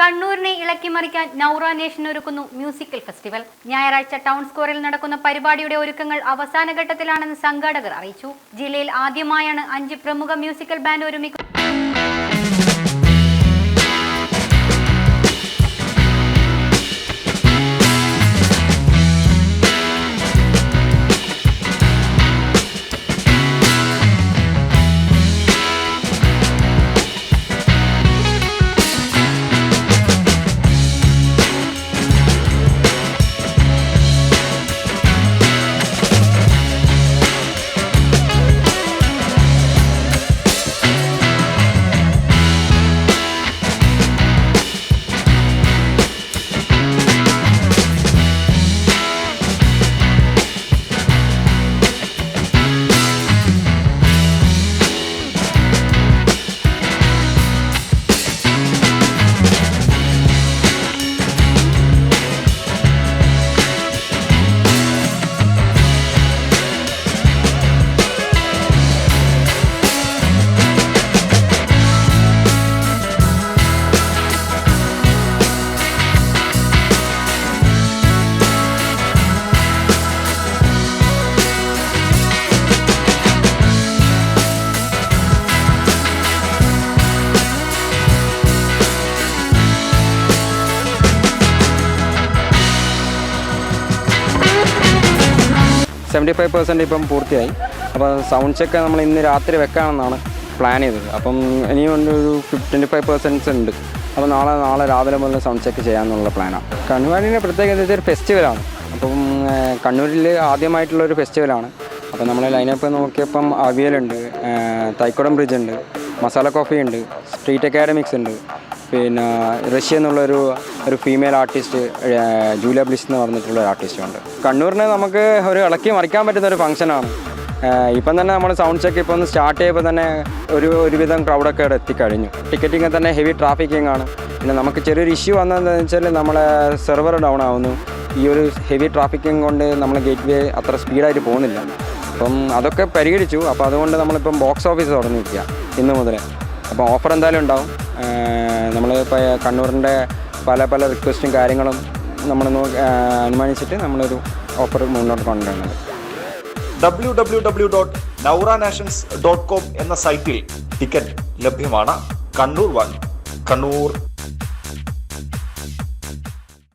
കണ്ണൂരിനെ ഇളക്കിമറിക്കാൻ Noura nation ഒരുക്കുന്നു musical festival. ഞായറാഴ്ച town സ്ക്വയറിൽ നടക്കുന്ന പരിപാടിയുടെ ഒരുക്കങ്ങൾ അവസാന ഘട്ടത്തിലാണെന്ന് സംഘാടകർ അറിയിച്ചു. ജില്ലയിൽ ആദ്യമായാണ് 5 പ്രമുഖ മ്യൂസിക്കൽ ബാൻഡ് ഒരുമിക്കുന്നത്. 75% ഇപ്പം പൂർത്തിയായി. അപ്പോൾ സൗണ്ട് ചെക്ക് നമ്മൾ ഇന്ന് രാത്രി വെക്കാമെന്നാണ് പ്ലാൻ ചെയ്തത്. അപ്പം ഇനിയും ഒരു 25% ഉണ്ട്. അപ്പോൾ നാളെ രാവിലെ മുതൽ സൗണ്ട് ചെക്ക് ചെയ്യാമെന്നുള്ള പ്ലാനാണ്. കണ്ണൂരിൻ്റെ പ്രത്യേകത ഒരു ഫെസ്റ്റിവലാണ്. അപ്പം കണ്ണൂരിൽ ആദ്യമായിട്ടുള്ളൊരു ഫെസ്റ്റിവലാണ്. അപ്പോൾ നമ്മൾ ലൈനപ്പ് നോക്കിയപ്പം അവിയലുണ്ട്, തൈക്കുടം ബ്രിഡ്ജ് ഉണ്ട്, മസാല കോഫി ഉണ്ട്, സ്ട്രീറ്റ് അക്കാഡമിക്സ് ഉണ്ട്, പിന്നെ റഷ്യ എന്നുള്ളൊരു ഫീമെയിൽ ആർട്ടിസ്റ്റ് ജൂലിയ ബ്ലിസ് എന്ന് പറഞ്ഞിട്ടുള്ള ഒരു ആർട്ടിസ്റ്റുണ്ട്. കണ്ണൂരിനെ നമുക്ക് ഒരു ഇളക്കി മറിക്കാൻ പറ്റുന്ന ഒരു ഫംഗ്ഷനാണ്. ഇപ്പം തന്നെ നമ്മൾ സൗണ്ട് ചെക്ക് ഇപ്പോൾ ഒന്ന് സ്റ്റാർട്ട് ചെയ്യുമ്പോൾ തന്നെ ഒരുവിധം ക്രൗഡൊക്കെ ഇവിടെ എത്തിക്കഴിഞ്ഞു. ടിക്കറ്റിങ് തന്നെ ഹെവി ട്രാഫിക്കിംഗ് ആണ്. പിന്നെ നമുക്ക് ചെറിയൊരു ഇഷ്യൂ വന്നതെന്ന് വെച്ചാൽ നമ്മളെ സെർവർ ഡൗൺ ആവുന്നു. ഈ ഒരു ഹെവി ട്രാഫിക്കിംഗ് കൊണ്ട് നമ്മൾ ഗേറ്റ് വേ അത്ര സ്പീഡായിട്ട് പോകുന്നില്ല. അപ്പം അതൊക്കെ പരിഹരിച്ചു. അപ്പോൾ അതുകൊണ്ട് നമ്മളിപ്പം ബോക്സ് ഓഫീസ് തുടങ്ങിയിരിക്കുക ഇന്ന് മുതൽ. അപ്പോൾ ഓഫർ എന്തായാലും ഉണ്ടാവും. നമ്മളിപ്പോൾ കണ്ണൂരിൻ്റെ പല റിക്വസ്റ്റും കാര്യങ്ങളും നമ്മൾ അനുമാനിച്ചിട്ട് നമ്മളൊരു ഓഫർ മുന്നോട്ട് കൊണ്ടുവരുന്നത്. www.nauranations.com എന്ന സൈറ്റിൽ ടിക്കറ്റ് ലഭ്യമാണ്. കണ്ണൂർ 1 കണ്ണൂർ